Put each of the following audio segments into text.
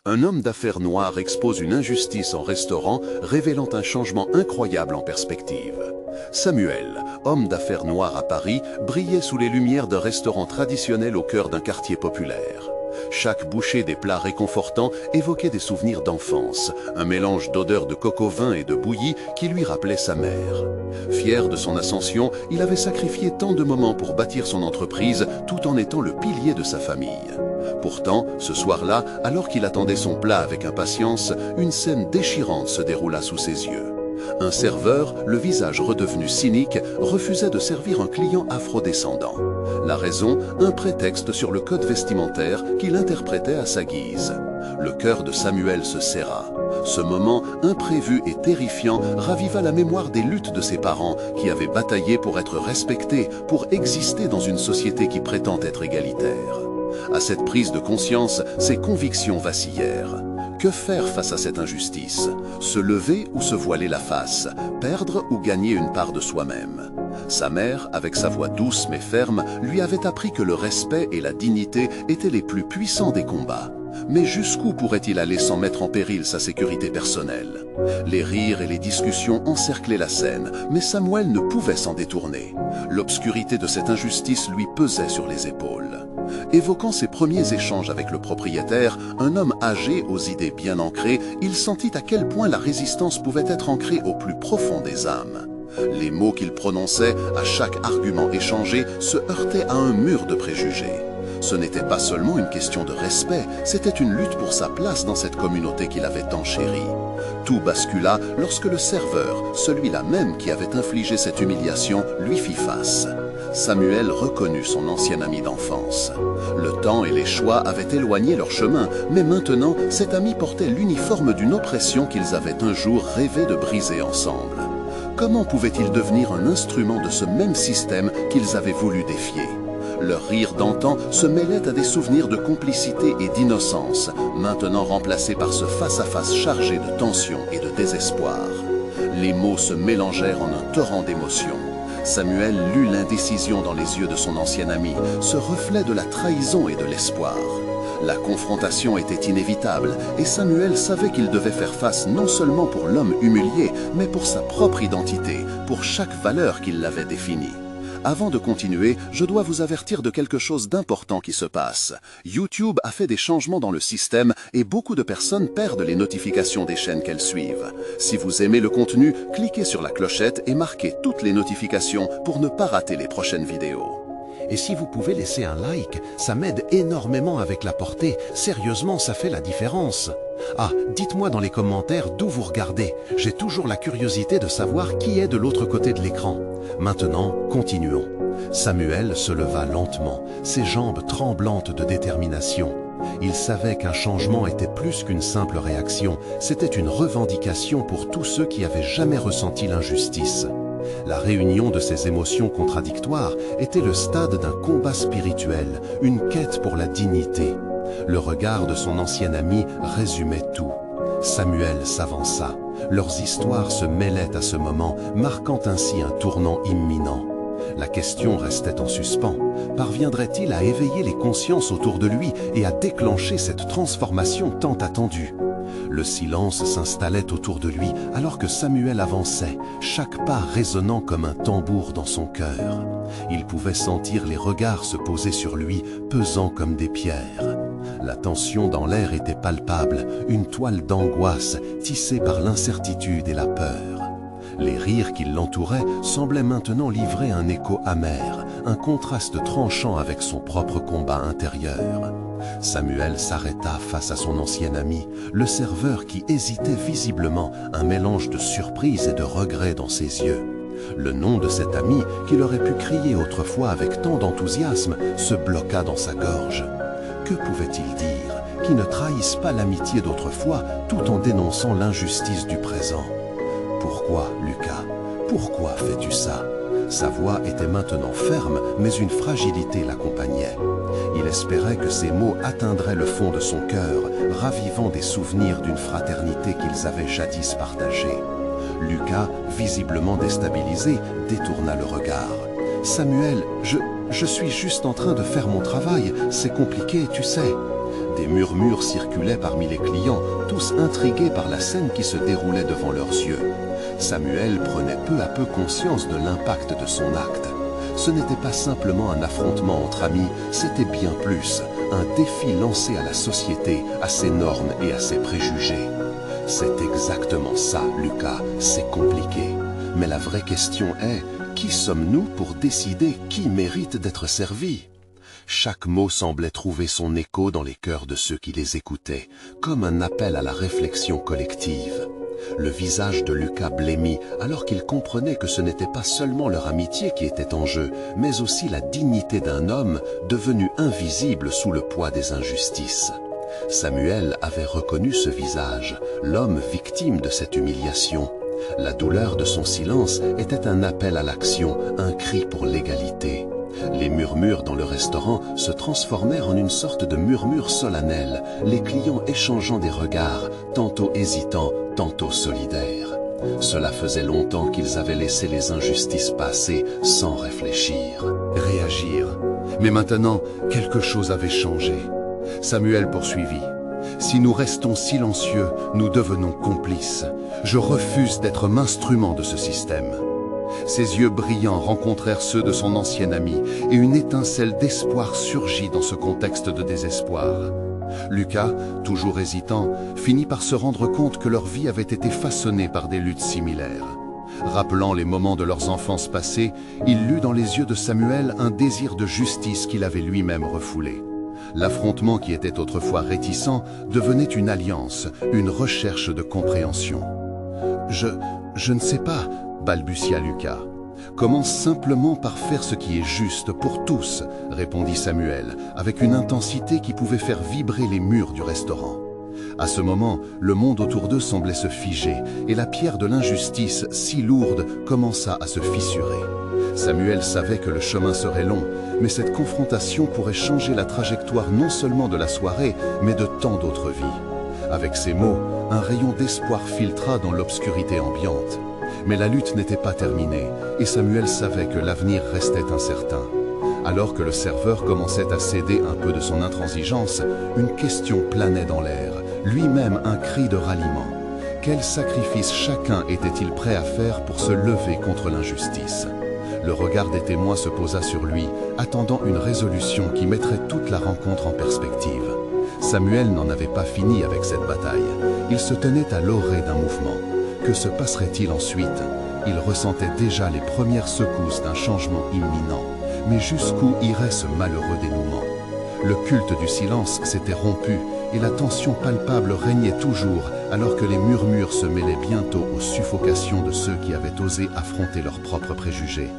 Un homme d'affaires noir expose une injustice en restaurant, révélant un changement incroyable en perspective. Samuel, homme d'affaires noir à Paris, brillait sous les lumières d'un restaurant traditionnel au cœur d'un quartier populaire. Chaque bouchée des plats réconfortants évoquait des souvenirs d'enfance, un mélange d'odeurs de coco vin et de bouillie qui lui rappelait sa mère. Fier de son ascension, il avait sacrifié tant de moments pour bâtir son entreprise tout en étant le pilier de sa famille. Pourtant, ce soir-là, alors qu'il attendait son plat avec impatience, une scène déchirante se déroula sous ses yeux. Un serveur, le visage redevenu cynique, refusait de servir un client afrodescendant. La raison, un prétexte sur le code vestimentaire qu'il interprétait à sa guise. Le cœur de Samuel se serra. Ce moment, imprévu et terrifiant, raviva la mémoire des luttes de ses parents qui avaient bataillé pour être respectés, pour exister dans une société qui prétend être égalitaire. À cette prise de conscience, ses convictions vacillèrent. Que faire face à cette injustice? Se lever ou se voiler la face? Perdre ou gagner une part de soi-même? Sa mère, avec sa voix douce mais ferme, lui avait appris que le respect et la dignité étaient les plus puissants des combats. Mais jusqu'où pourrait-il aller sans mettre en péril sa sécurité personnelle? Les rires et les discussions encerclaient la scène, mais Samuel ne pouvait s'en détourner. L'obscurité de cette injustice lui pesait sur les épaules. Évoquant ses premiers échanges avec le propriétaire, un homme âgé aux idées bien ancrées, il sentit à quel point la résistance pouvait être ancrée au plus profond des âmes. Les mots qu'il prononçait, à chaque argument échangé, se heurtaient à un mur de préjugés. Ce n'était pas seulement une question de respect, c'était une lutte pour sa place dans cette communauté qu'il avait tant chérie. Tout bascula lorsque le serveur, celui-là même qui avait infligé cette humiliation, lui fit face. Samuel reconnut son ancien ami d'enfance. Le temps et les choix avaient éloigné leur chemin, mais maintenant, cet ami portait l'uniforme d'une oppression qu'ils avaient un jour rêvé de briser ensemble. Comment pouvait-il devenir un instrument de ce même système qu'ils avaient voulu défier? Leur rire d'antan se mêlait à des souvenirs de complicité et d'innocence, maintenant remplacés par ce face-à-face chargé de tension et de désespoir. Les mots se mélangèrent en un torrent d'émotions. Samuel lut l'indécision dans les yeux de son ancien ami, ce reflet de la trahison et de l'espoir. La confrontation était inévitable et Samuel savait qu'il devait faire face non seulement pour l'homme humilié, mais pour sa propre identité, pour chaque valeur qui l'avait définie. Avant de continuer, je dois vous avertir de quelque chose d'important qui se passe. YouTube a fait des changements dans le système et beaucoup de personnes perdent les notifications des chaînes qu'elles suivent. Si vous aimez le contenu, cliquez sur la clochette et marquez toutes les notifications pour ne pas rater les prochaines vidéos. Et si vous pouvez laisser un like, ça m'aide énormément avec la portée. Sérieusement, ça fait la différence. Ah, dites-moi dans les commentaires d'où vous regardez. J'ai toujours la curiosité de savoir qui est de l'autre côté de l'écran. Maintenant, continuons. Samuel se leva lentement, ses jambes tremblantes de détermination. Il savait qu'un changement était plus qu'une simple réaction, c'était une revendication pour tous ceux qui avaient jamais ressenti l'injustice. La réunion de ces émotions contradictoires était le stade d'un combat spirituel, une quête pour la dignité. Le regard de son ancien ami résumait tout. Samuel s'avança. Leurs histoires se mêlaient à ce moment, marquant ainsi un tournant imminent. La question restait en suspens. Parviendrait-il à éveiller les consciences autour de lui et à déclencher cette transformation tant attendue? Le silence s'installait autour de lui alors que Samuel avançait, chaque pas résonnant comme un tambour dans son cœur. Il pouvait sentir les regards se poser sur lui, pesant comme des pierres. La tension dans l'air était palpable, une toile d'angoisse tissée par l'incertitude et la peur. Les rires qui l'entouraient semblaient maintenant livrer un écho amer, un contraste tranchant avec son propre combat intérieur. Samuel s'arrêta face à son ancien ami, le serveur qui hésitait visiblement, un mélange de surprise et de regret dans ses yeux. Le nom de cet ami, qu'il aurait pu crier autrefois avec tant d'enthousiasme, se bloqua dans sa gorge. Que pouvait-il dire qui ne trahisse pas l'amitié d'autrefois tout en dénonçant l'injustice du présent? Pourquoi, Lucas? Pourquoi fais-tu ça? Sa voix était maintenant ferme, mais une fragilité l'accompagnait. Il espérait que ces mots atteindraient le fond de son cœur, ravivant des souvenirs d'une fraternité qu'ils avaient jadis partagée. Lucas, visiblement déstabilisé, détourna le regard. « Samuel, je suis juste en train de faire mon travail, c'est compliqué, tu sais. » Des murmures circulaient parmi les clients, tous intrigués par la scène qui se déroulait devant leurs yeux. Samuel prenait peu à peu conscience de l'impact de son acte. Ce n'était pas simplement un affrontement entre amis, c'était bien plus, un défi lancé à la société, à ses normes et à ses préjugés. C'est exactement ça, Lucas, c'est compliqué. Mais la vraie question est, qui sommes-nous pour décider qui mérite d'être servi ? Chaque mot semblait trouver son écho dans les cœurs de ceux qui les écoutaient, comme un appel à la réflexion collective. Le visage de Lucas blêmit alors qu'il comprenait que ce n'était pas seulement leur amitié qui était en jeu, mais aussi la dignité d'un homme devenu invisible sous le poids des injustices. Samuel avait reconnu ce visage, l'homme victime de cette humiliation. La douleur de son silence était un appel à l'action, un cri pour l'égalité. Les murmures dans le restaurant se transformèrent en une sorte de murmure solennel, les clients échangeant des regards, tantôt hésitants, tantôt solidaires. Cela faisait longtemps qu'ils avaient laissé les injustices passer sans réfléchir. Réagir. Mais maintenant, quelque chose avait changé. Samuel poursuivit. Si nous restons silencieux, nous devenons complices. Je refuse d'être instrument de ce système. Ses yeux brillants rencontrèrent ceux de son ancien ami et une étincelle d'espoir surgit dans ce contexte de désespoir. Lucas, toujours hésitant, finit par se rendre compte que leur vie avait été façonnée par des luttes similaires. Rappelant les moments de leurs enfances passées, il lut dans les yeux de Samuel un désir de justice qu'il avait lui-même refoulé. L'affrontement qui était autrefois réticent devenait une alliance, une recherche de compréhension. Je ne sais pas, balbutia Lucas. Commence simplement par faire ce qui est juste pour tous, répondit Samuel, avec une intensité qui pouvait faire vibrer les murs du restaurant. À ce moment, le monde autour d'eux semblait se figer, et la pierre de l'injustice, si lourde, commença à se fissurer. Samuel savait que le chemin serait long, mais cette confrontation pourrait changer la trajectoire non seulement de la soirée, mais de tant d'autres vies. Avec ces mots, un rayon d'espoir filtra dans l'obscurité ambiante. Mais la lutte n'était pas terminée, et Samuel savait que l'avenir restait incertain. Alors que le serveur commençait à céder un peu de son intransigeance, une question planait dans l'air, lui-même un cri de ralliement. Quel sacrifice chacun était-il prêt à faire pour se lever contre l'injustice ? Le regard des témoins se posa sur lui, attendant une résolution qui mettrait toute la rencontre en perspective. Samuel n'en avait pas fini avec cette bataille. Il se tenait à l'orée d'un mouvement. Que se passerait-il ensuite? Il ressentait déjà les premières secousses d'un changement imminent. Mais jusqu'où irait ce malheureux dénouement? Le culte du silence s'était rompu et la tension palpable régnait toujours alors que les murmures se mêlaient bientôt aux suffocations de ceux qui avaient osé affronter leurs propres préjugés.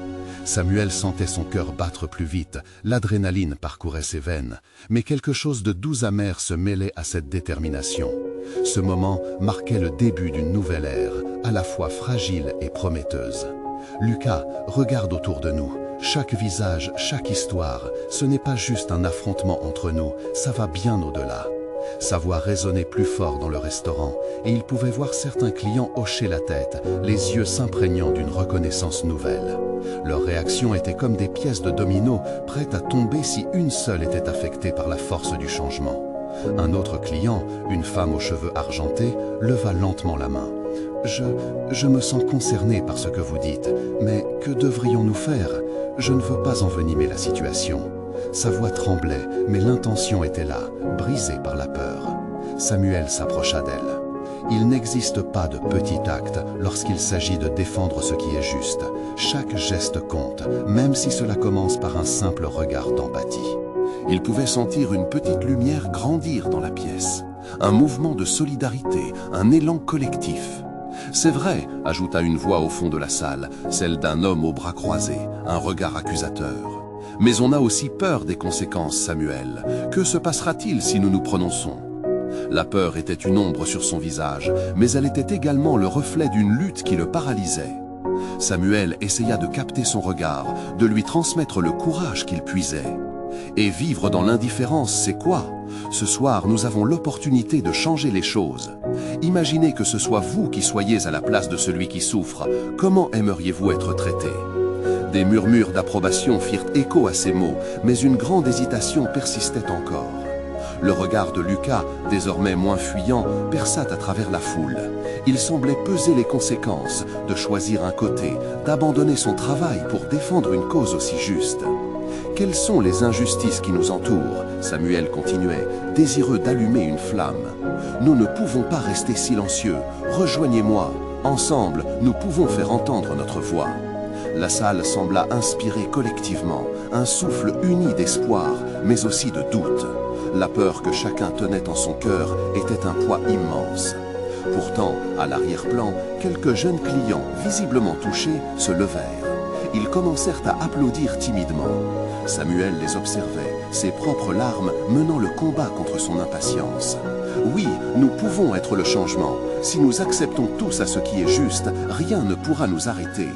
Samuel sentait son cœur battre plus vite, l'adrénaline parcourait ses veines, mais quelque chose de doux amer se mêlait à cette détermination. Ce moment marquait le début d'une nouvelle ère, à la fois fragile et prometteuse. Lucas, regarde autour de nous. Chaque visage, chaque histoire, ce n'est pas juste un affrontement entre nous, ça va bien au-delà. Sa voix résonnait plus fort dans le restaurant, et il pouvait voir certains clients hocher la tête, les yeux s'imprégnant d'une reconnaissance nouvelle. Leurs réactions étaient comme des pièces de domino, prêtes à tomber si une seule était affectée par la force du changement. Un autre client, une femme aux cheveux argentés, leva lentement la main. Je me sens concerné par ce que vous dites, mais que devrions-nous faire? Je ne veux pas envenimer la situation. Sa voix tremblait, mais l'intention était là, brisée par la peur. Samuel s'approcha d'elle. Il n'existe pas de petit acte lorsqu'il s'agit de défendre ce qui est juste. Chaque geste compte, même si cela commence par un simple regard d'empathie. Il pouvait sentir une petite lumière grandir dans la pièce. Un mouvement de solidarité, un élan collectif. C'est vrai, ajouta une voix au fond de la salle, celle d'un homme aux bras croisés, un regard accusateur. Mais on a aussi peur des conséquences, Samuel. Que se passera-t-il si nous nous prononçons? La peur était une ombre sur son visage, mais elle était également le reflet d'une lutte qui le paralysait. Samuel essaya de capter son regard, de lui transmettre le courage qu'il puisait. Et vivre dans l'indifférence, c'est quoi? Ce soir, nous avons l'opportunité de changer les choses. Imaginez que ce soit vous qui soyez à la place de celui qui souffre. Comment aimeriez-vous être traité? Des murmures d'approbation firent écho à ces mots, mais une grande hésitation persistait encore. Le regard de Lucas, désormais moins fuyant, perça à travers la foule. Il semblait peser les conséquences, de choisir un côté, d'abandonner son travail pour défendre une cause aussi juste. Quelles sont les injustices qui nous entourent? Samuel continuait, désireux d'allumer une flamme. Nous ne pouvons pas rester silencieux. Rejoignez-moi. Ensemble, nous pouvons faire entendre notre voix. La salle sembla inspirer collectivement, un souffle uni d'espoir, mais aussi de doute. La peur que chacun tenait en son cœur était un poids immense. Pourtant, à l'arrière-plan, quelques jeunes clients, visiblement touchés, se levèrent. Ils commencèrent à applaudir timidement. Samuel les observait, ses propres larmes menant le combat contre son impatience. Oui, nous pouvons être le changement. Si nous acceptons tous à ce qui est juste, rien ne pourra nous arrêter.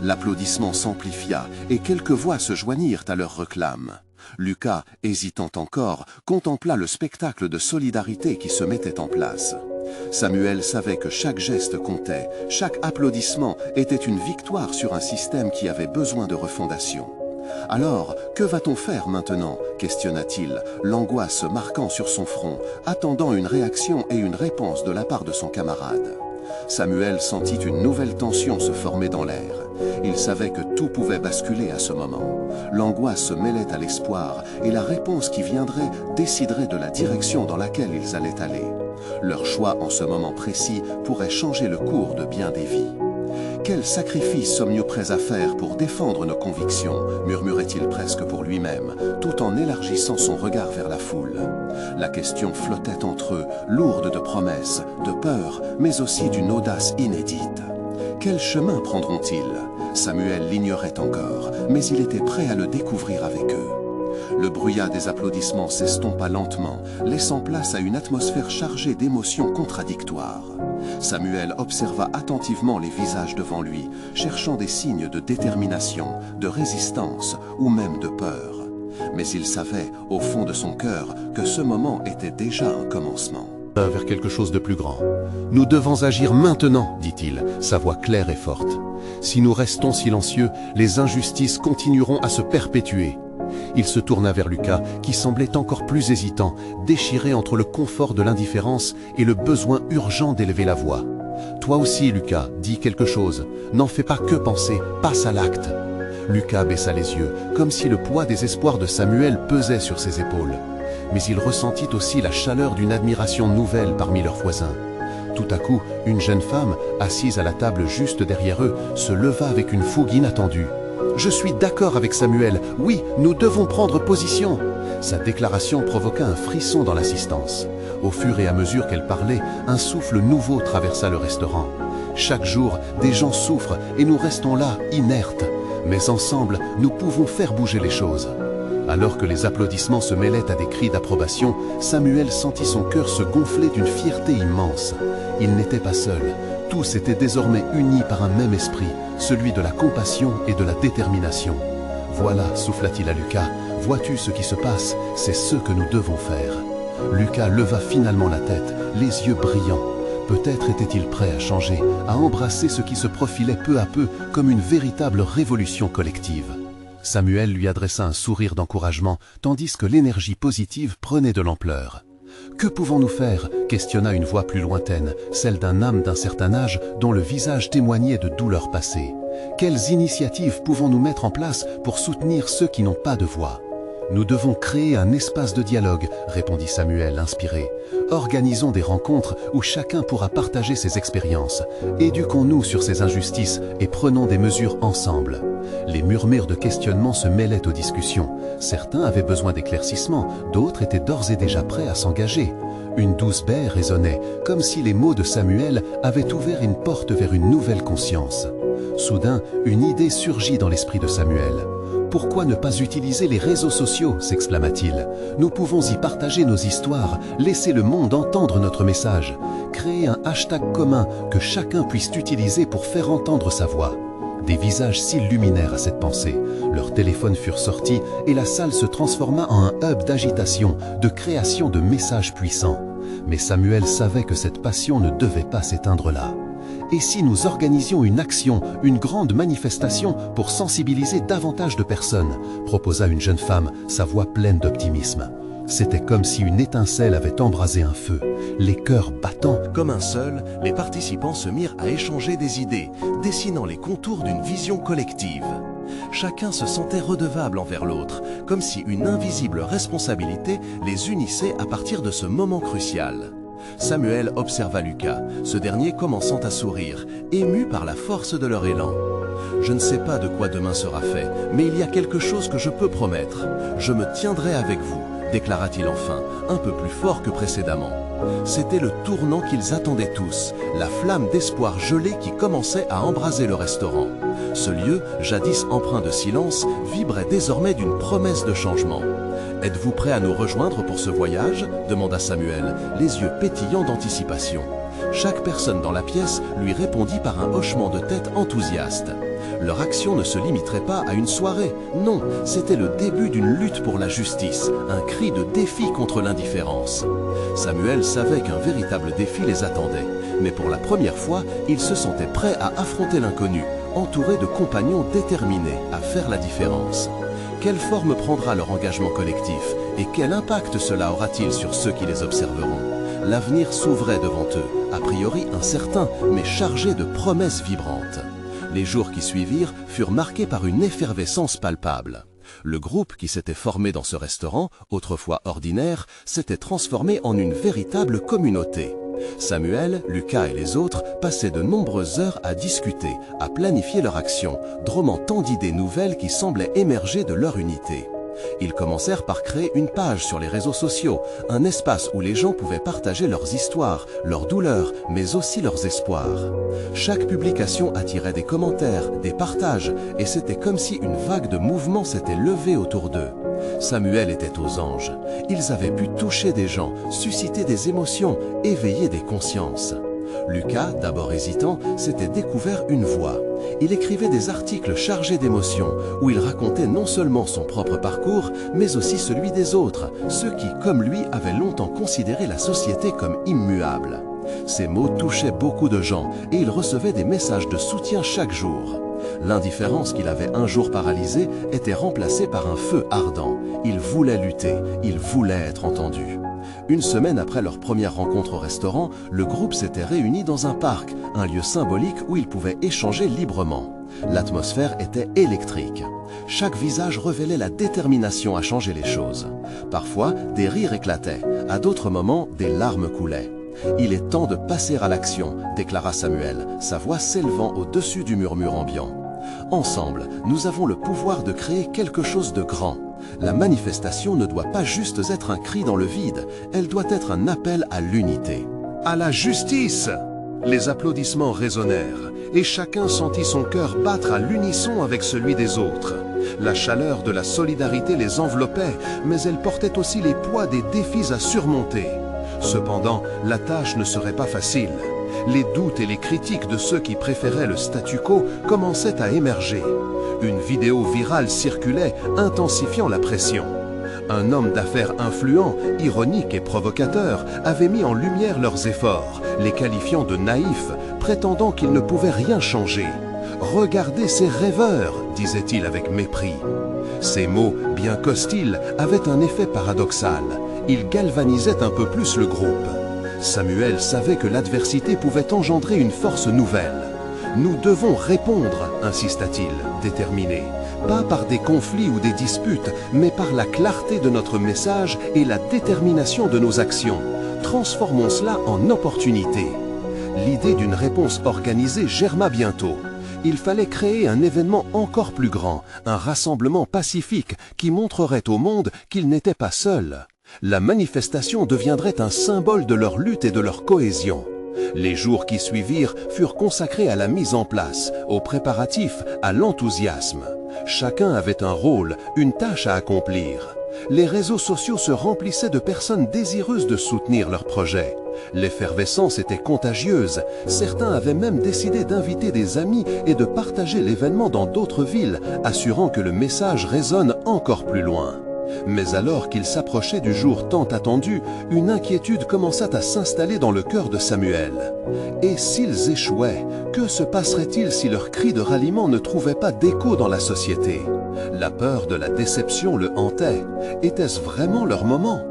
L'applaudissement s'amplifia et quelques voix se joignirent à leur réclame. Lucas, hésitant encore, contempla le spectacle de solidarité qui se mettait en place. Samuel savait que chaque geste comptait, chaque applaudissement était une victoire sur un système qui avait besoin de refondation. « Alors, que va-t-on faire maintenant » questionna-t-il, l'angoisse marquant sur son front, attendant une réaction et une réponse de la part de son camarade. Samuel sentit une nouvelle tension se former dans l'air. Il savait que tout pouvait basculer à ce moment. L'angoisse se mêlait à l'espoir et la réponse qui viendrait déciderait de la direction dans laquelle ils allaient aller. Leur choix en ce moment précis pourrait changer le cours de bien des vies. « Quel sacrifice sommes-nous prêts à faire pour défendre nos convictions » murmurait-il presque pour lui-même, tout en élargissant son regard vers la foule. La question flottait entre eux, lourde de promesses, de peur, mais aussi d'une audace inédite. Quel chemin prendront-ils? Samuel l'ignorait encore, mais il était prêt à le découvrir avec eux. Le brouillard des applaudissements s'estompa lentement, laissant place à une atmosphère chargée d'émotions contradictoires. Samuel observa attentivement les visages devant lui, cherchant des signes de détermination, de résistance ou même de peur. Mais il savait, au fond de son cœur, que ce moment était déjà un commencement. Vers quelque chose de plus grand. Nous devons agir maintenant, dit-il, sa voix claire et forte. Si nous restons silencieux, les injustices continueront à se perpétuer. Il se tourna vers Lucas, qui semblait encore plus hésitant, déchiré entre le confort de l'indifférence et le besoin urgent d'élever la voix. « Toi aussi, Lucas, dis quelque chose. N'en fais pas que penser, passe à l'acte. » Lucas baissa les yeux, comme si le poids des espoirs de Samuel pesait sur ses épaules. Mais il ressentit aussi la chaleur d'une admiration nouvelle parmi leurs voisins. Tout à coup, une jeune femme, assise à la table juste derrière eux, se leva avec une fougue inattendue. « Je suis d'accord avec Samuel, oui, nous devons prendre position !» Sa déclaration provoqua un frisson dans l'assistance. Au fur et à mesure qu'elle parlait, un souffle nouveau traversa le restaurant. Chaque jour, des gens souffrent et nous restons là, inertes. Mais ensemble, nous pouvons faire bouger les choses. Alors que les applaudissements se mêlaient à des cris d'approbation, Samuel sentit son cœur se gonfler d'une fierté immense. Il n'était pas seul. Tous étaient désormais unis par un même esprit, celui de la compassion et de la détermination. « Voilà, souffla-t-il à Lucas, vois-tu ce qui se passe? C'est ce que nous devons faire. » Lucas leva finalement la tête, les yeux brillants. Peut-être était-il prêt à changer, à embrasser ce qui se profilait peu à peu comme une véritable révolution collective. Samuel lui adressa un sourire d'encouragement, tandis que l'énergie positive prenait de l'ampleur. « Que pouvons-nous faire ?» questionna une voix plus lointaine, celle d'un homme d'un certain âge dont le visage témoignait de douleurs passées. « Quelles initiatives pouvons-nous mettre en place pour soutenir ceux qui n'ont pas de voix ?» « Nous devons créer un espace de dialogue, » répondit Samuel, inspiré. « Organisons des rencontres où chacun pourra partager ses expériences. Éduquons-nous sur ces injustices et prenons des mesures ensemble. » Les murmures de questionnement se mêlaient aux discussions. Certains avaient besoin d'éclaircissements, d'autres étaient d'ores et déjà prêts à s'engager. Une douce baie résonnait, comme si les mots de Samuel avaient ouvert une porte vers une nouvelle conscience. Soudain, une idée surgit dans l'esprit de Samuel. « Pourquoi ne pas utiliser les réseaux sociaux » s'exclama-t-il. « Nous pouvons y partager nos histoires, laisser le monde entendre notre message, créer un hashtag commun que chacun puisse utiliser pour faire entendre sa voix. » Des visages s'illuminèrent à cette pensée. Leurs téléphones furent sortis et la salle se transforma en un hub d'agitation, de création de messages puissants. Mais Samuel savait que cette passion ne devait pas s'éteindre là. Et si nous organisions une action, une grande manifestation pour sensibiliser davantage de personnes, proposa une jeune femme, sa voix pleine d'optimisme. C'était comme si une étincelle avait embrasé un feu, les cœurs battant. Comme un seul, les participants se mirent à échanger des idées, dessinant les contours d'une vision collective. Chacun se sentait redevable envers l'autre, comme si une invisible responsabilité les unissait à partir de ce moment crucial. Samuel observa Lucas, ce dernier commençant à sourire, ému par la force de leur élan. « Je ne sais pas de quoi demain sera fait, mais il y a quelque chose que je peux promettre. Je me tiendrai avec vous, déclara-t-il enfin, un peu plus fort que précédemment. C'était le tournant qu'ils attendaient tous, la flamme d'espoir gelée qui commençait à embraser le restaurant. Ce lieu, jadis empreint de silence, vibrait désormais d'une promesse de changement. « Êtes-vous prêt à nous rejoindre pour ce voyage ?» demanda Samuel, les yeux pétillants d'anticipation. Chaque personne dans la pièce lui répondit par un hochement de tête enthousiaste. Leur action ne se limiterait pas à une soirée, non, c'était le début d'une lutte pour la justice, un cri de défi contre l'indifférence. Samuel savait qu'un véritable défi les attendait, mais pour la première fois, il se sentait prêt à affronter l'inconnu, entouré de compagnons déterminés à faire la différence. Quelle forme prendra leur engagement collectif et quel impact cela aura-t-il sur ceux qui les observeront? L'avenir s'ouvrait devant eux, a priori incertain, mais chargé de promesses vibrantes. Les jours qui suivirent furent marqués par une effervescence palpable. Le groupe qui s'était formé dans ce restaurant, autrefois ordinaire, s'était transformé en une véritable communauté. Samuel, Lucas et les autres passaient de nombreuses heures à discuter, à planifier leur action, dromant tant d'idées nouvelles qui semblaient émerger de leur unité. Ils commencèrent par créer une page sur les réseaux sociaux, un espace où les gens pouvaient partager leurs histoires, leurs douleurs, mais aussi leurs espoirs. Chaque publication attirait des commentaires, des partages, et c'était comme si une vague de mouvement s'était levée autour d'eux. Samuel était aux anges. Ils avaient pu toucher des gens, susciter des émotions, éveiller des consciences. Lucas, d'abord hésitant, s'était découvert une voie. Il écrivait des articles chargés d'émotions, où il racontait non seulement son propre parcours, mais aussi celui des autres, ceux qui, comme lui, avaient longtemps considéré la société comme immuable. Ces mots touchaient beaucoup de gens, et il recevait des messages de soutien chaque jour. L'indifférence qu'il avait un jour paralysée était remplacée par un feu ardent. Il voulait lutter, il voulait être entendu. Une semaine après leur première rencontre au restaurant, le groupe s'était réuni dans un parc, un lieu symbolique où ils pouvaient échanger librement. L'atmosphère était électrique. Chaque visage révélait la détermination à changer les choses. Parfois, des rires éclataient, à d'autres moments, des larmes coulaient. « Il est temps de passer à l'action », déclara Samuel, sa voix s'élevant au-dessus du murmure ambiant. « Ensemble, nous avons le pouvoir de créer quelque chose de grand. La manifestation ne doit pas juste être un cri dans le vide, elle doit être un appel à l'unité. »« À la justice !» Les applaudissements résonnèrent, et chacun sentit son cœur battre à l'unisson avec celui des autres. La chaleur de la solidarité les enveloppait, mais elle portait aussi les poids des défis à surmonter. Cependant, la tâche ne serait pas facile. Les doutes et les critiques de ceux qui préféraient le statu quo commençaient à émerger. Une vidéo virale circulait, intensifiant la pression. Un homme d'affaires influent, ironique et provocateur, avait mis en lumière leurs efforts, les qualifiant de naïfs, prétendant qu'ils ne pouvaient rien changer. « Regardez ces rêveurs !» disait-il avec mépris. Ces mots, bien qu'hostiles, avaient un effet paradoxal. Ils galvanisaient un peu plus le groupe. Samuel savait que l'adversité pouvait engendrer une force nouvelle. « Nous devons répondre », insista-t-il, déterminé. Pas par des conflits ou des disputes, mais par la clarté de notre message et la détermination de nos actions. Transformons cela en opportunité. L'idée d'une réponse organisée germa bientôt. Il fallait créer un événement encore plus grand, un rassemblement pacifique qui montrerait au monde qu'ils n'étaient pas seuls. La manifestation deviendrait un symbole de leur lutte et de leur cohésion. Les jours qui suivirent furent consacrés à la mise en place, aux préparatifs, à l'enthousiasme. Chacun avait un rôle, une tâche à accomplir. Les réseaux sociaux se remplissaient de personnes désireuses de soutenir leur projet. L'effervescence était contagieuse. Certains avaient même décidé d'inviter des amis et de partager l'événement dans d'autres villes, assurant que le message résonne encore plus loin. Mais alors qu'il s'approchait du jour tant attendu, une inquiétude commença à s'installer dans le cœur de Samuel. Et s'ils échouaient, que se passerait-il si leur cri de ralliement ne trouvait pas d'écho dans la société? La peur de la déception le hantait. Était-ce vraiment leur moment?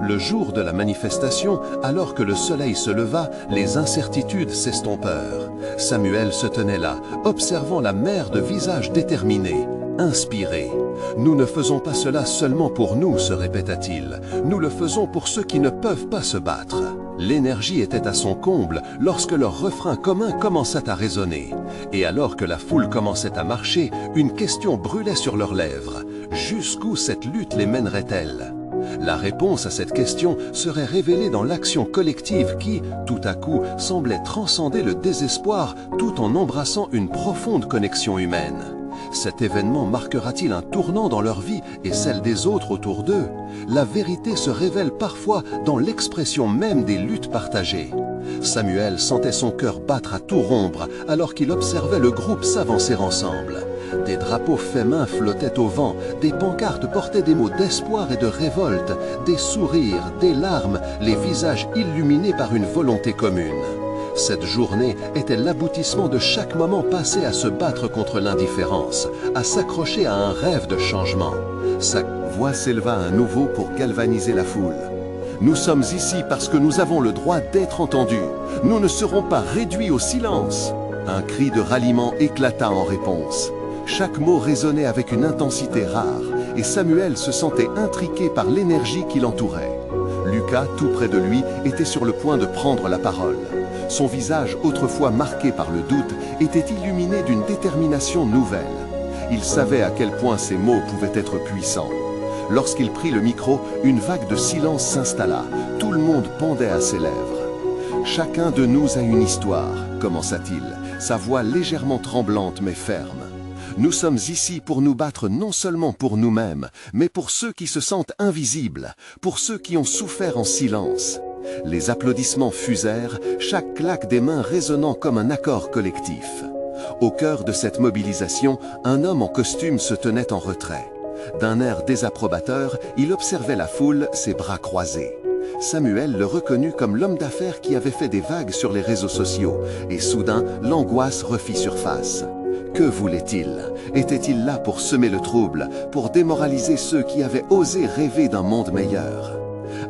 Le jour de la manifestation, alors que le soleil se leva, les incertitudes s'estompèrent. Samuel se tenait là, observant la mer de visages déterminés, inspirés. « Nous ne faisons pas cela seulement pour nous, se répéta-t-il. Nous le faisons pour ceux qui ne peuvent pas se battre. » L'énergie était à son comble lorsque leur refrain commun commença à résonner. Et alors que la foule commençait à marcher, une question brûlait sur leurs lèvres. Jusqu'où cette lutte les mènerait-elle ? La réponse à cette question serait révélée dans l'action collective qui, tout à coup, semblait transcender le désespoir tout en embrassant une profonde connexion humaine. Cet événement marquera-t-il un tournant dans leur vie et celle des autres autour d'eux? La vérité se révèle parfois dans l'expression même des luttes partagées. Samuel sentait son cœur battre à tout rompre alors qu'il observait le groupe s'avancer ensemble. Des drapeaux faits main flottaient au vent, des pancartes portaient des mots d'espoir et de révolte, des sourires, des larmes, les visages illuminés par une volonté commune. Cette journée était l'aboutissement de chaque moment passé à se battre contre l'indifférence, à s'accrocher à un rêve de changement. Sa voix s'éleva à nouveau pour galvaniser la foule. « Nous sommes ici parce que nous avons le droit d'être entendus. Nous ne serons pas réduits au silence. » Un cri de ralliement éclata en réponse. Chaque mot résonnait avec une intensité rare, et Samuel se sentait intriqué par l'énergie qui l'entourait. Lucas, tout près de lui, était sur le point de prendre la parole. Son visage, autrefois marqué par le doute, était illuminé d'une détermination nouvelle. Il savait à quel point ces mots pouvaient être puissants. Lorsqu'il prit le micro, une vague de silence s'installa. Tout le monde pendait à ses lèvres. « Chacun de nous a une histoire », commença-t-il, sa voix légèrement tremblante mais ferme. « Nous sommes ici pour nous battre non seulement pour nous-mêmes, mais pour ceux qui se sentent invisibles, pour ceux qui ont souffert en silence. » Les applaudissements fusèrent, chaque claque des mains résonnant comme un accord collectif. Au cœur de cette mobilisation, un homme en costume se tenait en retrait. D'un air désapprobateur, il observait la foule, ses bras croisés. Samuel le reconnut comme l'homme d'affaires qui avait fait des vagues sur les réseaux sociaux, et soudain, l'angoisse refit surface. Que voulait-il? Était-il là pour semer le trouble, pour démoraliser ceux qui avaient osé rêver d'un monde meilleur?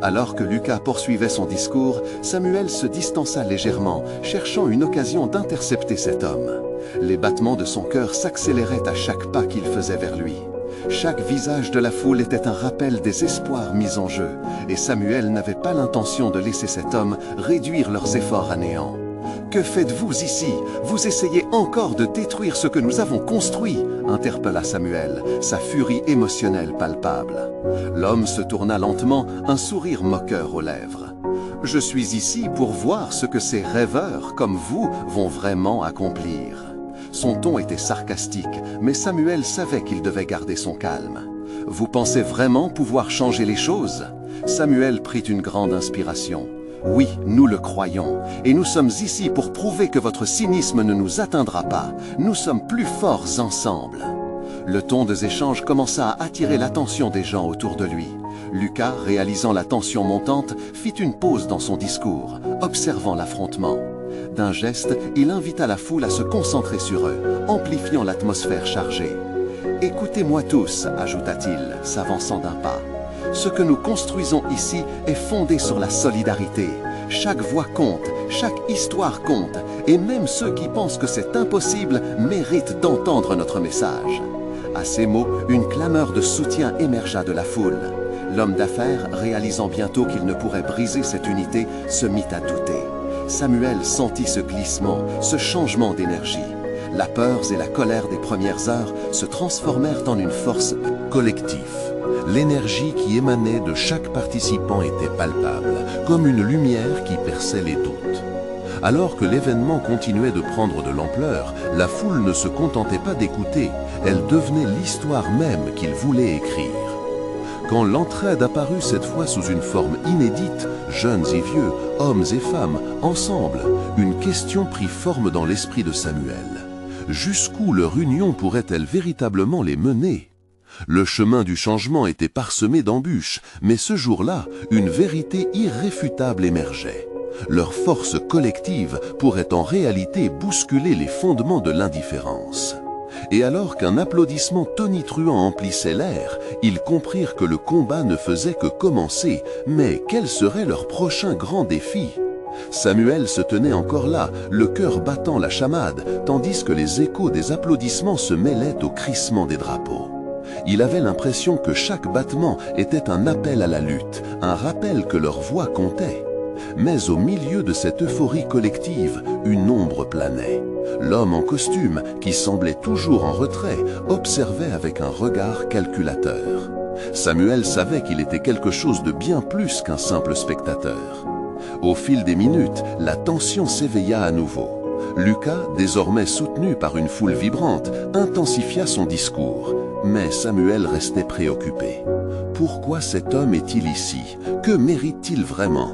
Alors que Lucas poursuivait son discours, Samuel se distança légèrement, cherchant une occasion d'intercepter cet homme. Les battements de son cœur s'accéléraient à chaque pas qu'il faisait vers lui. Chaque visage de la foule était un rappel des espoirs mis en jeu, et Samuel n'avait pas l'intention de laisser cet homme réduire leurs efforts à néant. « Que faites-vous ici? Vous essayez encore de détruire ce que nous avons construit » interpella Samuel, sa furie émotionnelle palpable. L'homme se tourna lentement, un sourire moqueur aux lèvres. « Je suis ici pour voir ce que ces rêveurs, comme vous, vont vraiment accomplir. » Son ton était sarcastique, mais Samuel savait qu'il devait garder son calme. « Vous pensez vraiment pouvoir changer les choses ?» Samuel prit une grande inspiration. « Oui, nous le croyons, et nous sommes ici pour prouver que votre cynisme ne nous atteindra pas. Nous sommes plus forts ensemble. » Le ton des échanges commença à attirer l'attention des gens autour de lui. Lucas, réalisant la tension montante, fit une pause dans son discours, observant l'affrontement. D'un geste, il invita la foule à se concentrer sur eux, amplifiant l'atmosphère chargée. « Écoutez-moi tous, ajouta-t-il, s'avançant d'un pas. Ce que nous construisons ici est fondé sur la solidarité. Chaque voix compte, chaque histoire compte, et même ceux qui pensent que c'est impossible méritent d'entendre notre message. » À ces mots, une clameur de soutien émergea de la foule. L'homme d'affaires, réalisant bientôt qu'il ne pourrait briser cette unité, se mit à douter. Samuel sentit ce glissement, ce changement d'énergie. La peur et la colère des premières heures se transformèrent en une force collective. L'énergie qui émanait de chaque participant était palpable, comme une lumière qui perçait les doutes. Alors que l'événement continuait de prendre de l'ampleur, la foule ne se contentait pas d'écouter, elle devenait l'histoire même qu'il voulait écrire. Quand l'entraide apparut cette fois sous une forme inédite, jeunes et vieux, hommes et femmes, ensemble, une question prit forme dans l'esprit de Samuel. Jusqu'où leur union pourrait-elle véritablement les mener ? Le chemin du changement était parsemé d'embûches, mais ce jour-là, une vérité irréfutable émergeait. Leur force collective pourrait en réalité bousculer les fondements de l'indifférence. Et alors qu'un applaudissement tonitruant emplissait l'air, ils comprirent que le combat ne faisait que commencer, mais quel serait leur prochain grand défi? Samuel se tenait encore là, le cœur battant la chamade, tandis que les échos des applaudissements se mêlaient au crissement des drapeaux. Il avait l'impression que chaque battement était un appel à la lutte, un rappel que leur voix comptait. Mais au milieu de cette euphorie collective, une ombre planait. L'homme en costume, qui semblait toujours en retrait, observait avec un regard calculateur. Samuel savait qu'il était quelque chose de bien plus qu'un simple spectateur. Au fil des minutes, la tension s'éveilla à nouveau. Lucas, désormais soutenu par une foule vibrante, intensifia son discours. Mais Samuel restait préoccupé. Pourquoi cet homme est-il ici? Que mérite-t-il vraiment?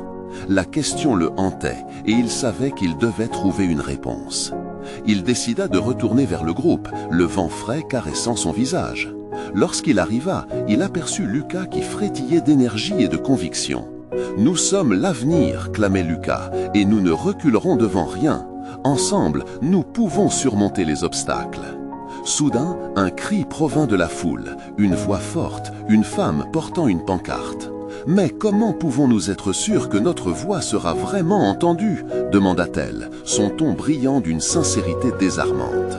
La question le hantait et il savait qu'il devait trouver une réponse. Il décida de retourner vers le groupe, le vent frais caressant son visage. Lorsqu'il arriva, il aperçut Lucas qui frétillait d'énergie et de conviction. « Nous sommes l'avenir », clamait Lucas, « et nous ne reculerons devant rien. Ensemble, nous pouvons surmonter les obstacles. » Soudain, un cri provint de la foule, une voix forte, une femme portant une pancarte. « Mais comment pouvons-nous être sûrs que notre voix sera vraiment entendue ?» demanda-t-elle, son ton brillant d'une sincérité désarmante.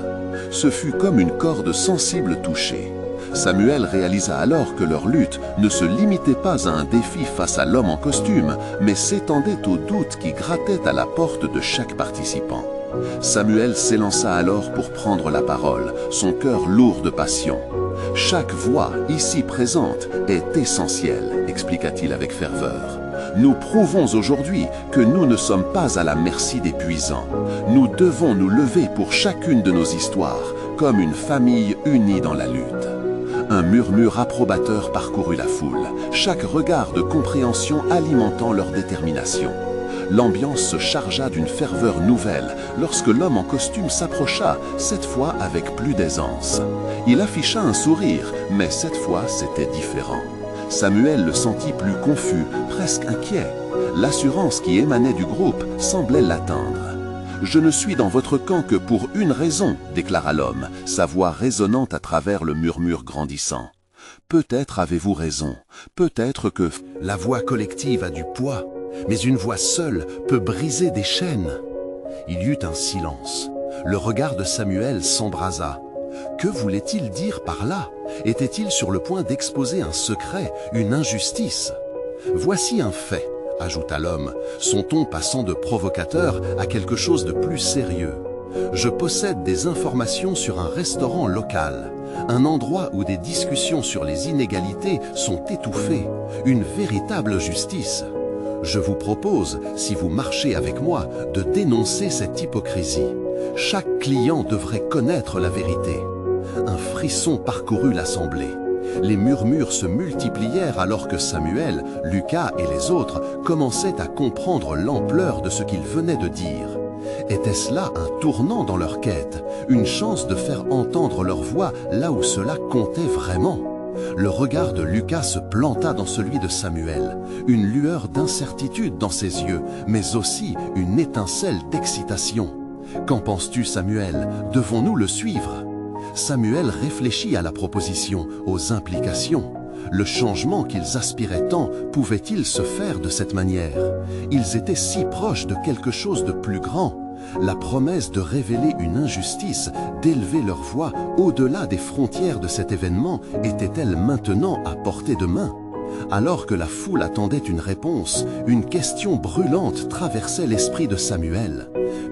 Ce fut comme une corde sensible touchée. Samuel réalisa alors que leur lutte ne se limitait pas à un défi face à l'homme en costume, mais s'étendait aux doutes qui grattaient à la porte de chaque participant. Samuel s'élança alors pour prendre la parole, son cœur lourd de passion. « Chaque voix ici présente est essentielle », expliqua-t-il avec ferveur. « Nous prouvons aujourd'hui que nous ne sommes pas à la merci des puissants. Nous devons nous lever pour chacune de nos histoires, comme une famille unie dans la lutte. » Un murmure approbateur parcourut la foule, chaque regard de compréhension alimentant leur détermination. L'ambiance se chargea d'une ferveur nouvelle lorsque l'homme en costume s'approcha, cette fois avec plus d'aisance. Il afficha un sourire, mais cette fois c'était différent. Samuel le sentit plus confus, presque inquiet. L'assurance qui émanait du groupe semblait l'atteindre. « Je ne suis dans votre camp que pour une raison », déclara l'homme, sa voix résonnant à travers le murmure grandissant. « Peut-être avez-vous raison, peut-être que… » La voix collective a du poids, mais une voix seule peut briser des chaînes. Il y eut un silence. Le regard de Samuel s'embrasa. Que voulait-il dire par là? Était-il sur le point d'exposer un secret, une injustice? Voici un fait, ajouta l'homme, son ton passant de provocateur à quelque chose de plus sérieux. Je possède des informations sur un restaurant local, un endroit où des discussions sur les inégalités sont étouffées, une véritable justice. Je vous propose, si vous marchez avec moi, de dénoncer cette hypocrisie. Chaque client devrait connaître la vérité. Un frisson parcourut l'assemblée. Les murmures se multiplièrent alors que Samuel, Lucas et les autres commençaient à comprendre l'ampleur de ce qu'ils venaient de dire. Était-ce là un tournant dans leur quête, une chance de faire entendre leur voix là où cela comptait vraiment? Le regard de Lucas se planta dans celui de Samuel, une lueur d'incertitude dans ses yeux, mais aussi une étincelle d'excitation. « Qu'en penses-tu, Samuel? Devons-nous le suivre ?» Samuel réfléchit à la proposition, aux implications. Le changement qu'ils aspiraient tant pouvait-il se faire de cette manière? Ils étaient si proches de quelque chose de plus grand. La promesse de révéler une injustice, d'élever leur voix au-delà des frontières de cet événement était-elle maintenant à portée de main? Alors que la foule attendait une réponse, une question brûlante traversait l'esprit de Samuel.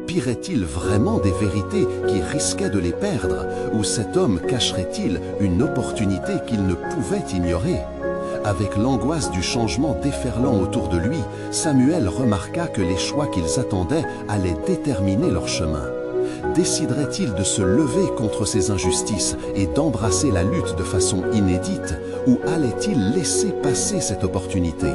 Pirait-il vraiment des vérités qui risquaient de les perdre, ou cet homme cacherait-il une opportunité qu'il ne pouvait ignorer? Avec l'angoisse du changement déferlant autour de lui, Samuel remarqua que les choix qu'ils attendaient allaient déterminer leur chemin. Déciderait-il de se lever contre ces injustices et d'embrasser la lutte de façon inédite, ou allait-il laisser passer cette opportunité?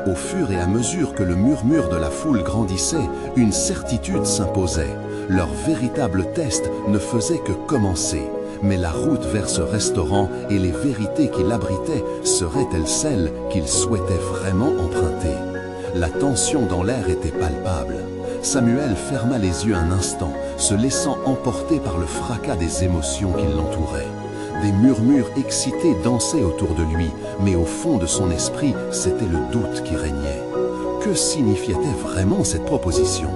Au fur et à mesure que le murmure de la foule grandissait, une certitude s'imposait. Leur véritable test ne faisait que commencer. Mais la route vers ce restaurant et les vérités qui l'abritaient seraient-elles celles qu'ils souhaitaient vraiment emprunter? La tension dans l'air était palpable. Samuel ferma les yeux un instant, se laissant emporter par le fracas des émotions qui l'entouraient. Des murmures excités dansaient autour de lui, mais au fond de son esprit, c'était le doute qui régnait. Que signifiait vraiment cette proposition?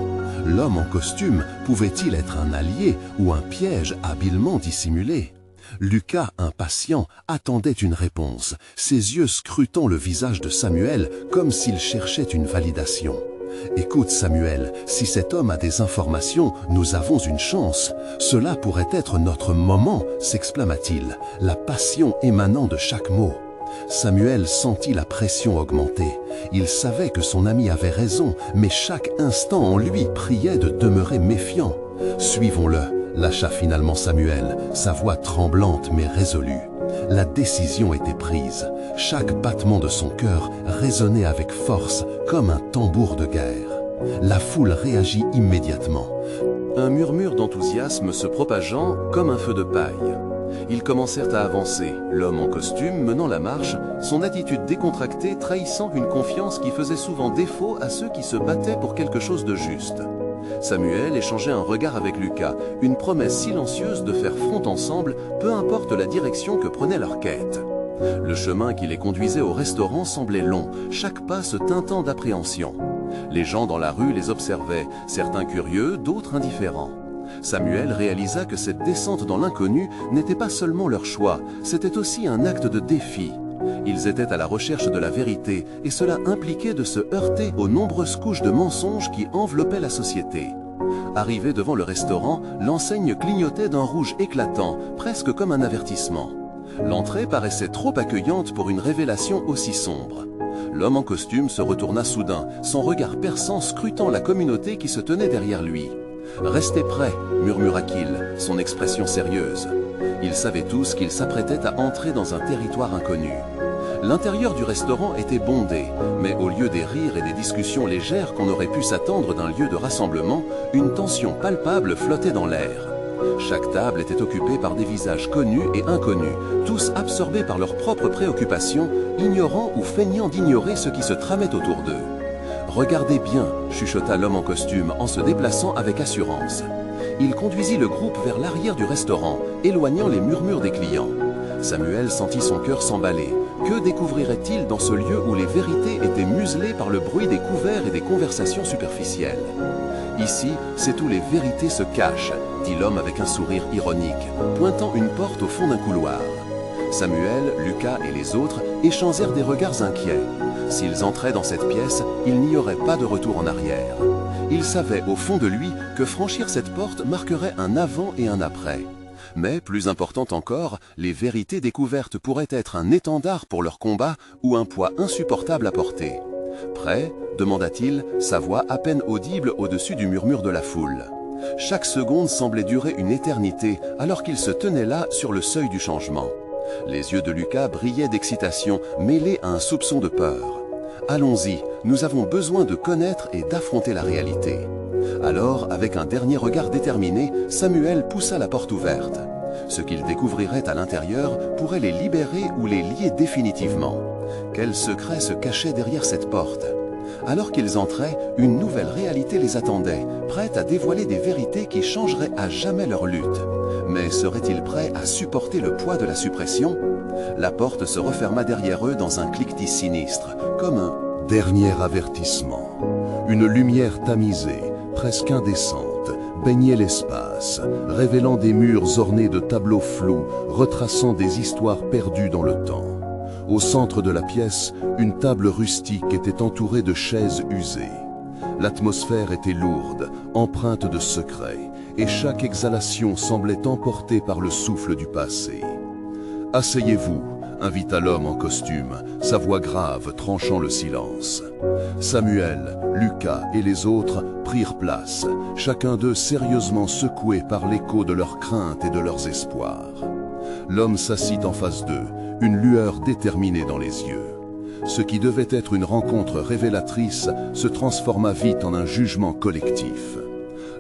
L'homme en costume pouvait-il être un allié ou un piège habilement dissimulé? Lucas, impatient, attendait une réponse, ses yeux scrutant le visage de Samuel comme s'il cherchait une validation. « Écoute Samuel, si cet homme a des informations, nous avons une chance. Cela pourrait être notre moment, s'exclama-t-il, la passion émanant de chaque mot. » Samuel sentit la pression augmenter. Il savait que son ami avait raison, mais chaque instant en lui priait de demeurer méfiant. « Suivons-le », lâcha finalement Samuel, sa voix tremblante mais résolue. La décision était prise. Chaque battement de son cœur résonnait avec force, comme un tambour de guerre. La foule réagit immédiatement. Un murmure d'enthousiasme se propageant comme un feu de paille. Ils commencèrent à avancer, l'homme en costume menant la marche, son attitude décontractée trahissant une confiance qui faisait souvent défaut à ceux qui se battaient pour quelque chose de juste. Samuel échangeait un regard avec Lucas, une promesse silencieuse de faire front ensemble, peu importe la direction que prenait leur quête. Le chemin qui les conduisait au restaurant semblait long, chaque pas se teintant d'appréhension. Les gens dans la rue les observaient, certains curieux, d'autres indifférents. Samuel réalisa que cette descente dans l'inconnu n'était pas seulement leur choix, c'était aussi un acte de défi. Ils étaient à la recherche de la vérité et cela impliquait de se heurter aux nombreuses couches de mensonges qui enveloppaient la société. Arrivé devant le restaurant, l'enseigne clignotait d'un rouge éclatant, presque comme un avertissement. L'entrée paraissait trop accueillante pour une révélation aussi sombre. L'homme en costume se retourna soudain, son regard perçant scrutant la communauté qui se tenait derrière lui. « Restez prêts » murmura-t-il, son expression sérieuse. Ils savaient tous qu'ils s'apprêtaient à entrer dans un territoire inconnu. L'intérieur du restaurant était bondé, mais au lieu des rires et des discussions légères qu'on aurait pu s'attendre d'un lieu de rassemblement, une tension palpable flottait dans l'air. Chaque table était occupée par des visages connus et inconnus, tous absorbés par leurs propres préoccupations, ignorant ou feignant d'ignorer ce qui se tramait autour d'eux. « Regardez bien » chuchota l'homme en costume en se déplaçant avec assurance. Il conduisit le groupe vers l'arrière du restaurant, éloignant les murmures des clients. Samuel sentit son cœur s'emballer. Que découvrirait-il dans ce lieu où les vérités étaient muselées par le bruit des couverts et des conversations superficielles? Ici, c'est où les vérités se cachent, dit l'homme avec un sourire ironique, pointant une porte au fond d'un couloir. Samuel, Lucas et les autres échangèrent des regards inquiets. S'ils entraient dans cette pièce, il n'y aurait pas de retour en arrière. Il savait au fond de lui que franchir cette porte marquerait un avant et un après. Mais, plus important encore, les vérités découvertes pourraient être un étendard pour leur combat ou un poids insupportable à porter. « Prêt ?» demanda-t-il, sa voix à peine audible au-dessus du murmure de la foule. Chaque seconde semblait durer une éternité alors qu'il se tenait là sur le seuil du changement. Les yeux de Lucas brillaient d'excitation, mêlés à un soupçon de peur. « Allons-y, nous avons besoin de connaître et d'affronter la réalité. » Alors, avec un dernier regard déterminé, Samuel poussa la porte ouverte. Ce qu'ils découvriraient à l'intérieur pourrait les libérer ou les lier définitivement. Quel secret se cachait derrière cette porte? Alors qu'ils entraient, une nouvelle réalité les attendait, prête à dévoiler des vérités qui changeraient à jamais leur lutte. Mais seraient-ils prêts à supporter le poids de la suppression? La porte se referma derrière eux dans un cliquetis sinistre, comme un dernier avertissement. Une lumière tamisée, presque indécente, baignait l'espace, révélant des murs ornés de tableaux flous, retraçant des histoires perdues dans le temps. Au centre de la pièce, une table rustique était entourée de chaises usées. L'atmosphère était lourde, empreinte de secrets, et chaque exhalation semblait emportée par le souffle du passé. « Asseyez-vous » invita l'homme en costume, sa voix grave tranchant le silence. Samuel, Lucas et les autres prirent place, chacun d'eux sérieusement secoué par l'écho de leurs craintes et de leurs espoirs. L'homme s'assit en face d'eux, une lueur déterminée dans les yeux. Ce qui devait être une rencontre révélatrice se transforma vite en un jugement collectif.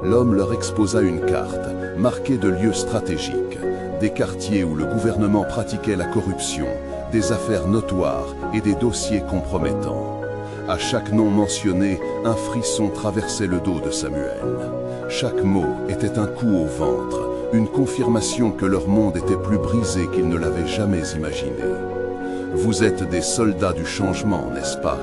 L'homme leur exposa une carte, marquée de lieux stratégiques, des quartiers où le gouvernement pratiquait la corruption, des affaires notoires et des dossiers compromettants. À chaque nom mentionné, un frisson traversait le dos de Samuel. Chaque mot était un coup au ventre, une confirmation que leur monde était plus brisé qu'ils ne l'avaient jamais imaginé. « Vous êtes des soldats du changement, n'est-ce pas ?»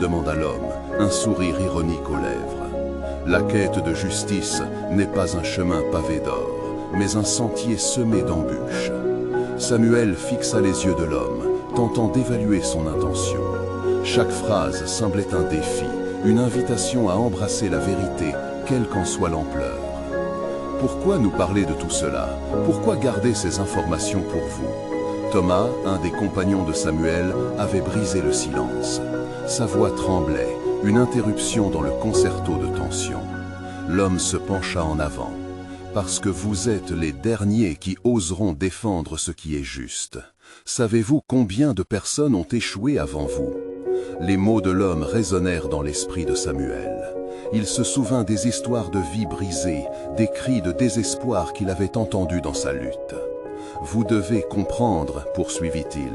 demanda l'homme, un sourire ironique aux lèvres. « La quête de justice n'est pas un chemin pavé d'or, mais un sentier semé d'embûches. » Samuel fixa les yeux de l'homme, tentant d'évaluer son intention. Chaque phrase semblait un défi, une invitation à embrasser la vérité, quelle qu'en soit l'ampleur. « Pourquoi nous parler de tout cela? Pourquoi garder ces informations pour vous ?» Thomas, un des compagnons de Samuel, avait brisé le silence. Sa voix tremblait, une interruption dans le concerto de tension. L'homme se pencha en avant. « Parce que vous êtes les derniers qui oseront défendre ce qui est juste. Savez-vous combien de personnes ont échoué avant vous ?» Les mots de l'homme résonnèrent dans l'esprit de Samuel. Il se souvint des histoires de vie brisées, des cris de désespoir qu'il avait entendus dans sa lutte. « Vous devez comprendre, poursuivit-il,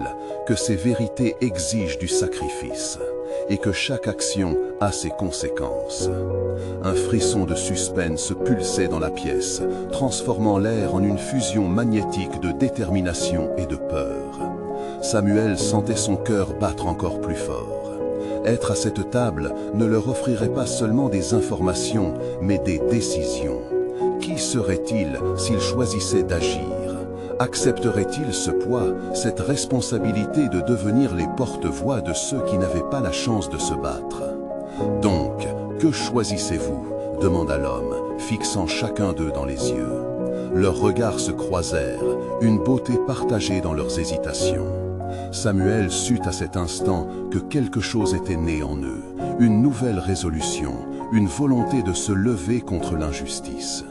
que ces vérités exigent du sacrifice et que chaque action a ses conséquences. » Un frisson de suspense pulsait dans la pièce, transformant l'air en une fusion magnétique de détermination et de peur. Samuel sentait son cœur battre encore plus fort. Être à cette table ne leur offrirait pas seulement des informations, mais des décisions. Qui serait-il s'il choisissait d'agir? Accepterait-il ce poids, cette responsabilité de devenir les porte-voix de ceux qui n'avaient pas la chance de se battre? « Donc, que choisissez-vous » demanda l'homme, fixant chacun d'eux dans les yeux. Leurs regards se croisèrent, une beauté partagée dans leurs hésitations. Samuel sut à cet instant que quelque chose était né en eux, une nouvelle résolution, une volonté de se lever contre l'injustice.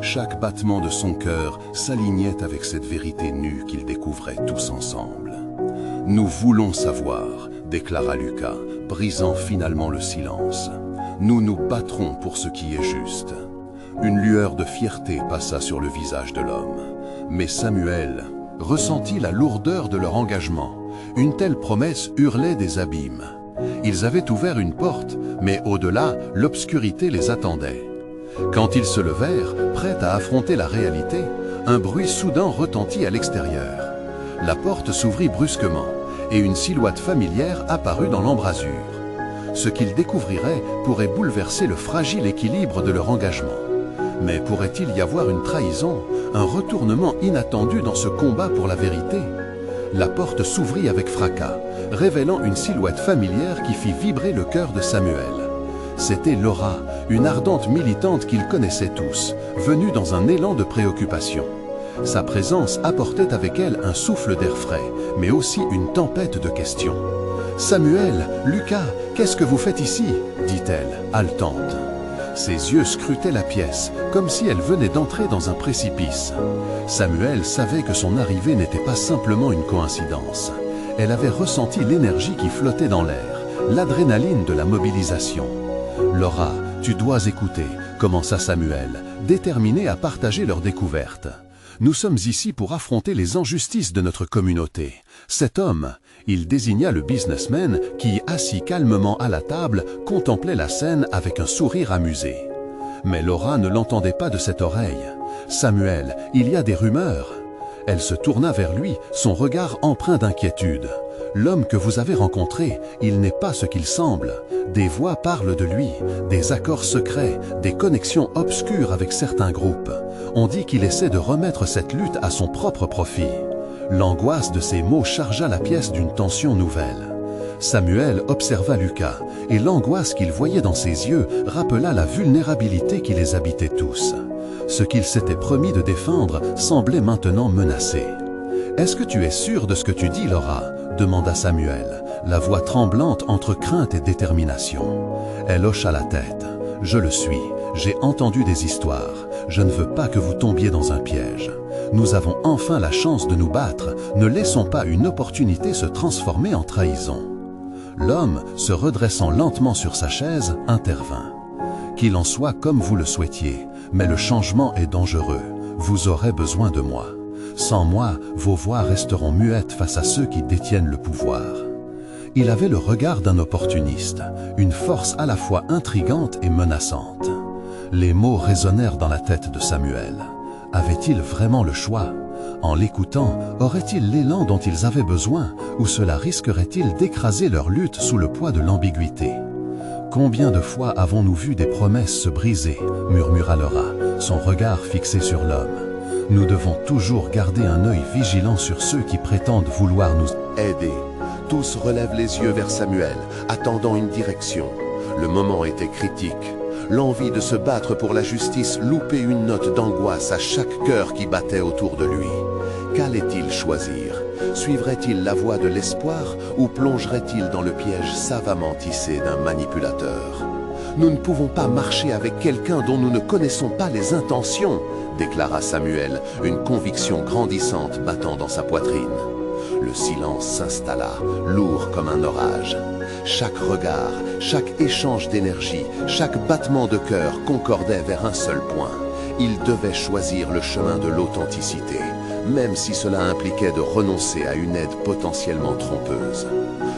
Chaque battement de son cœur s'alignait avec cette vérité nue qu'ils découvraient tous ensemble. « Nous voulons savoir », déclara Lucas, brisant finalement le silence. « Nous nous battrons pour ce qui est juste. » Une lueur de fierté passa sur le visage de l'homme. Mais Samuel ressentit la lourdeur de leur engagement. Une telle promesse hurlait des abîmes. Ils avaient ouvert une porte, mais au-delà, l'obscurité les attendait. Quand ils se levèrent, prêts à affronter la réalité, un bruit soudain retentit à l'extérieur. La porte s'ouvrit brusquement, et une silhouette familière apparut dans l'embrasure. Ce qu'ils découvriraient pourrait bouleverser le fragile équilibre de leur engagement. Mais pourrait-il y avoir une trahison, un retournement inattendu dans ce combat pour la vérité? La porte s'ouvrit avec fracas, révélant une silhouette familière qui fit vibrer le cœur de Samuel. C'était Laura, une ardente militante qu'ils connaissaient tous, venue dans un élan de préoccupation. Sa présence apportait avec elle un souffle d'air frais, mais aussi une tempête de questions. « Samuel, Lucas, qu'est-ce que vous faites ici ?» dit-elle, haletante. Ses yeux scrutaient la pièce, comme si elle venait d'entrer dans un précipice. Samuel savait que son arrivée n'était pas simplement une coïncidence. Elle avait ressenti l'énergie qui flottait dans l'air, l'adrénaline de la mobilisation. « Laura, tu dois écouter », commença Samuel, déterminé à partager leur découverte. « Nous sommes ici pour affronter les injustices de notre communauté. Cet homme, » il désigna le businessman qui, assis calmement à la table, contemplait la scène avec un sourire amusé. Mais Laura ne l'entendait pas de cette oreille. « Samuel, il y a des rumeurs. » Elle se tourna vers lui, son regard empreint d'inquiétude. « L'homme que vous avez rencontré, il n'est pas ce qu'il semble. Des voix parlent de lui, des accords secrets, des connexions obscures avec certains groupes. On dit qu'il essaie de remettre cette lutte à son propre profit. » L'angoisse de ces mots chargea la pièce d'une tension nouvelle. Samuel observa Lucas, et l'angoisse qu'il voyait dans ses yeux rappela la vulnérabilité qui les habitait tous. Ce qu'il s'était promis de défendre semblait maintenant menacé. « Est-ce que tu es sûre de ce que tu dis, Laura ?» demanda Samuel, la voix tremblante entre crainte et détermination. Elle hocha la tête. « Je le suis. J'ai entendu des histoires. Je ne veux pas que vous tombiez dans un piège. Nous avons enfin la chance de nous battre. Ne laissons pas une opportunité se transformer en trahison. » L'homme, se redressant lentement sur sa chaise, intervint. « Qu'il en soit comme vous le souhaitiez, mais le changement est dangereux. Vous aurez besoin de moi. » « Sans moi, vos voix resteront muettes face à ceux qui détiennent le pouvoir. » Il avait le regard d'un opportuniste, une force à la fois intrigante et menaçante. Les mots résonnèrent dans la tête de Samuel. Avait-il vraiment le choix? En l'écoutant, aurait-il l'élan dont ils avaient besoin, ou cela risquerait-il d'écraser leur lutte sous le poids de l'ambiguïté? Combien de fois avons-nous vu des promesses se briser, murmura Laura, son regard fixé sur l'homme. Nous devons toujours garder un œil vigilant sur ceux qui prétendent vouloir nous aider. Tous relèvent les yeux vers Samuel, attendant une direction. Le moment était critique. L'envie de se battre pour la justice loupait une note d'angoisse à chaque cœur qui battait autour de lui. Qu'allait-il choisir? Suivrait-il la voie de l'espoir ou plongerait-il dans le piège savamment tissé d'un manipulateur? Nous ne pouvons pas marcher avec quelqu'un dont nous ne connaissons pas les intentions, déclara Samuel, une conviction grandissante battant dans sa poitrine. Le silence s'installa, lourd comme un orage. Chaque regard, chaque échange d'énergie, chaque battement de cœur concordait vers un seul point. Il devait choisir le chemin de l'authenticité, même si cela impliquait de renoncer à une aide potentiellement trompeuse.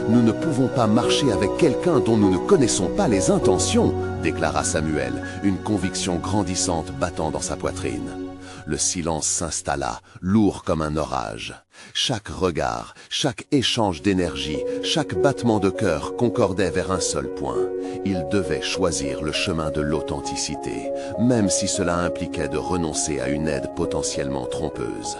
Nous ne pouvons pas marcher avec quelqu'un dont nous ne connaissons pas les intentions, déclara Samuel, une conviction grandissante battant dans sa poitrine. Le silence s'installa, lourd comme un orage. Chaque regard, chaque échange d'énergie, chaque battement de cœur concordait vers un seul point. Il devait choisir le chemin de l'authenticité, même si cela impliquait de renoncer à une aide potentiellement trompeuse.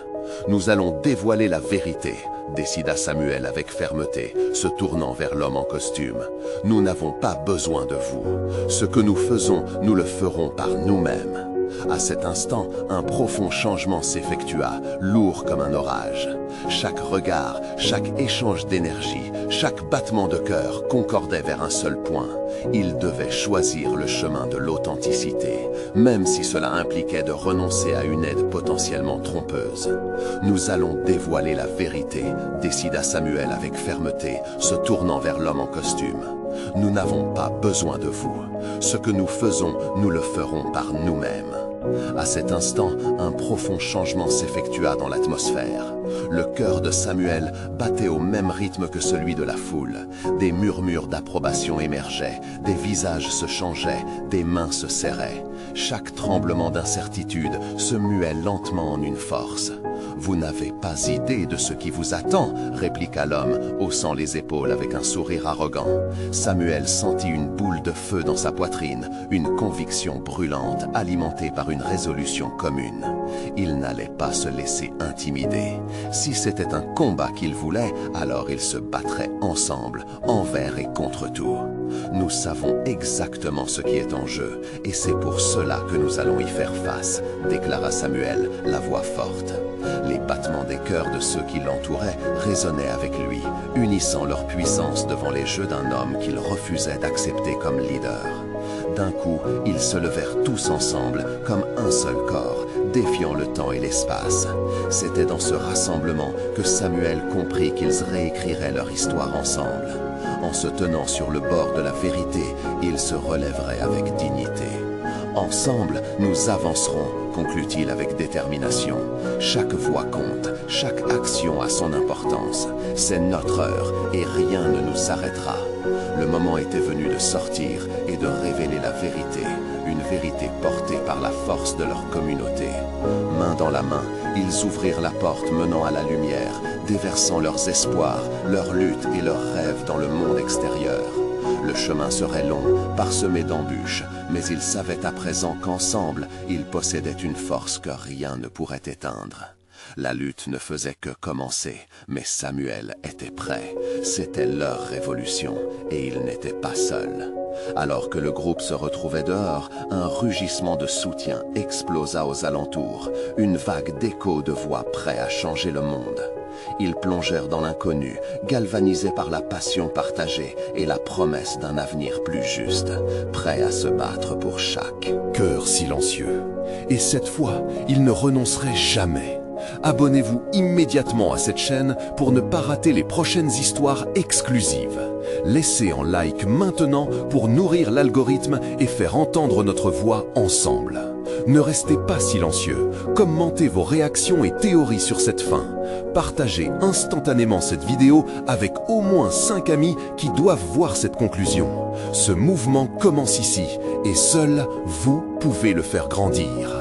Nous allons dévoiler la vérité, décida Samuel avec fermeté, se tournant vers l'homme en costume. Nous n'avons pas besoin de vous. Ce que nous faisons, nous le ferons par nous-mêmes. À cet instant, un profond changement s'effectua, lourd comme un orage. Chaque regard, chaque échange d'énergie, chaque battement de cœur concordait vers un seul point. Il devait choisir le chemin de l'authenticité, même si cela impliquait de renoncer à une aide potentiellement trompeuse. Nous allons dévoiler la vérité, décida Samuel avec fermeté, se tournant vers l'homme en costume. Nous n'avons pas besoin de vous. Ce que nous faisons, nous le ferons par nous-mêmes. À cet instant, un profond changement s'effectua dans l'atmosphère. Le cœur de Samuel battait au même rythme que celui de la foule. Des murmures d'approbation émergeaient, des visages se changeaient, des mains se serraient. Chaque tremblement d'incertitude se muait lentement en une force. « Vous n'avez pas idée de ce qui vous attend », répliqua l'homme, haussant les épaules avec un sourire arrogant. Samuel sentit une boule de feu dans sa poitrine, une conviction brûlante alimentée par une résolution commune. Il n'allait pas se laisser intimider. Si c'était un combat qu'il voulait, alors ils se battraient ensemble, envers et contre tout. Nous savons exactement ce qui est en jeu, et c'est pour cela que nous allons y faire face, déclara Samuel, la voix forte. Les battements des cœurs de ceux qui l'entouraient résonnaient avec lui, unissant leur puissance devant les jeux d'un homme qu'il refusait d'accepter comme leader. D'un coup, ils se levèrent tous ensemble, comme un seul corps, défiant le temps et l'espace. C'était dans ce rassemblement que Samuel comprit qu'ils réécriraient leur histoire ensemble. En se tenant sur le bord de la vérité, ils se relèveraient avec dignité. Ensemble, nous avancerons, conclut-il avec détermination. Chaque voix compte, chaque action a son importance. C'est notre heure et rien ne nous arrêtera. Le moment était venu de sortir et de révéler la vérité, une vérité portée par la force de leur communauté. Main dans la main, ils ouvrirent la porte menant à la lumière, déversant leurs espoirs, leurs luttes et leurs rêves dans le monde extérieur. Le chemin serait long, parsemé d'embûches, mais ils savaient à présent qu'ensemble, ils possédaient une force que rien ne pourrait éteindre. La lutte ne faisait que commencer, mais Samuel était prêt. C'était leur révolution, et il n'était pas seul. Alors que le groupe se retrouvait dehors, un rugissement de soutien explosa aux alentours, une vague d'échos de voix prêts à changer le monde. Ils plongèrent dans l'inconnu, galvanisés par la passion partagée et la promesse d'un avenir plus juste, prêts à se battre pour chaque cœur silencieux. Et cette fois, ils ne renonceraient jamais. Abonnez-vous immédiatement à cette chaîne pour ne pas rater les prochaines histoires exclusives. Laissez un like maintenant pour nourrir l'algorithme et faire entendre notre voix ensemble. Ne restez pas silencieux. Commentez vos réactions et théories sur cette fin. Partagez instantanément cette vidéo avec au moins 5 amis qui doivent voir cette conclusion. Ce mouvement commence ici et seul vous pouvez le faire grandir.